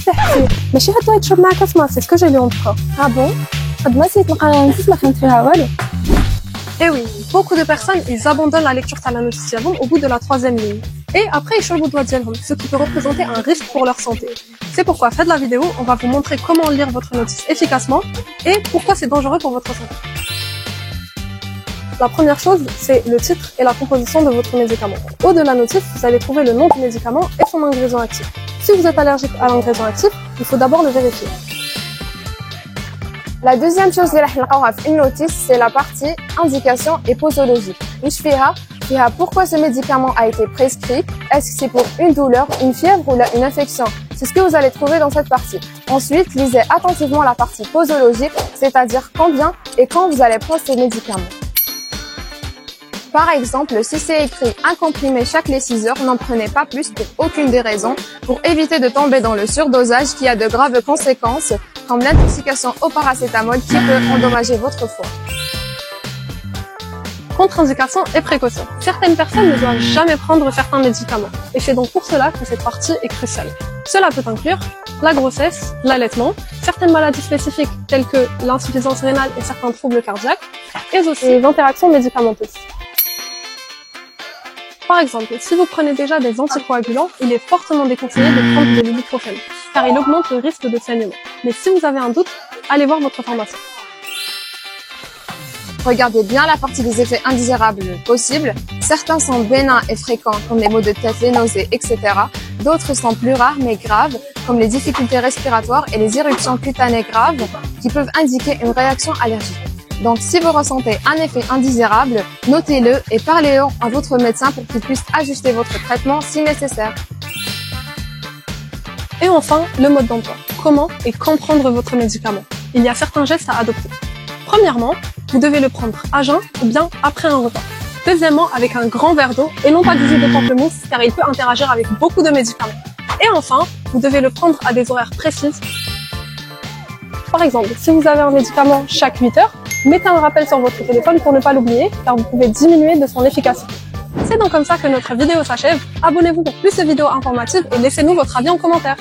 تحكي ماشي هاد واحد يشرب معاك كاس ما سي سكو جي لي اون بروف. Ah bon? قد ما سيت نقرا نص ما فهمت فيها والو. Eh oui, beaucoup de personnes, ils abandonnent la lecture de la notice dialogue au bout de la 3e ligne. Et après, ils changent au doigt dialogue, ce qui peut représenter un risque pour leur santé. C'est pourquoi, faites la vidéo, on va vous montrer comment lire votre notice efficacement et pourquoi c'est dangereux pour votre santé. La première chose, c'est le titre et la composition de votre médicament. Au de la notice, vous allez trouver le nom du médicament et son ingrédient actif. Si vous êtes allergique à l'ingrédient actif, il faut d'abord le vérifier. La deuxième chose اللي راح نلقاوها في النوتيس c'est la partie indication et posologie. واش فيها pourquoi ce médicament a été prescrit, est-ce que c'est pour une douleur, une fièvre ou une infection. C'est ce que vous allez trouver dans cette partie. Ensuite, lisez attentivement la partie posologique, c'est-à-dire combien et quand vous allez prendre ces médicaments. Par exemple, si c'est écrit un comprimé chaque les 6 heures, n'en prenez pas plus pour aucune des raisons, pour éviter de tomber dans le surdosage qui a de graves conséquences, comme l'intoxication au paracétamol qui peut endommager votre foie. Contre-indication et précaution. Certaines personnes ne doivent jamais prendre certains médicaments. Et c'est donc pour cela que cette partie est cruciale. Cela peut inclure la grossesse, l'allaitement, certaines maladies spécifiques telles que l'insuffisance rénale et certains troubles cardiaques, et aussi les interactions médicamenteuses. Par exemple, si vous prenez déjà des anticoagulants, il est fortement déconseillé de prendre de l'ibuprofène, car il augmente le risque de saignement. Mais si vous avez un doute, allez voir votre pharmacien. Regardez bien la partie des effets indésirables possibles. Certains sont bénins et fréquents, comme les maux de tête, les nausées, etc. D'autres sont plus rares mais graves, comme les difficultés respiratoires et les éruptions cutanées graves, qui peuvent indiquer une réaction allergique. Donc, si vous ressentez un effet indésirable, notez-le et parlez-en à votre médecin pour qu'il puisse ajuster votre traitement si nécessaire. Et enfin, le mode d'emploi. Comment et quand prendre votre médicament? Il y a certains gestes à adopter. Premièrement, vous devez le prendre à jeun ou bien après un repas. Deuxièmement, avec un grand verre d'eau et non pas du jus de pamplemousse car il peut interagir avec beaucoup de médicaments. Et enfin, vous devez le prendre à des horaires précises. Par exemple, si vous avez un médicament chaque 8 heures, mettez un rappel sur votre téléphone pour ne pas l'oublier car vous pouvez diminuer de son efficacité. C'est donc comme ça que notre vidéo s'achève. Abonnez-vous pour plus de vidéos informatives et laissez-nous votre avis en commentaire.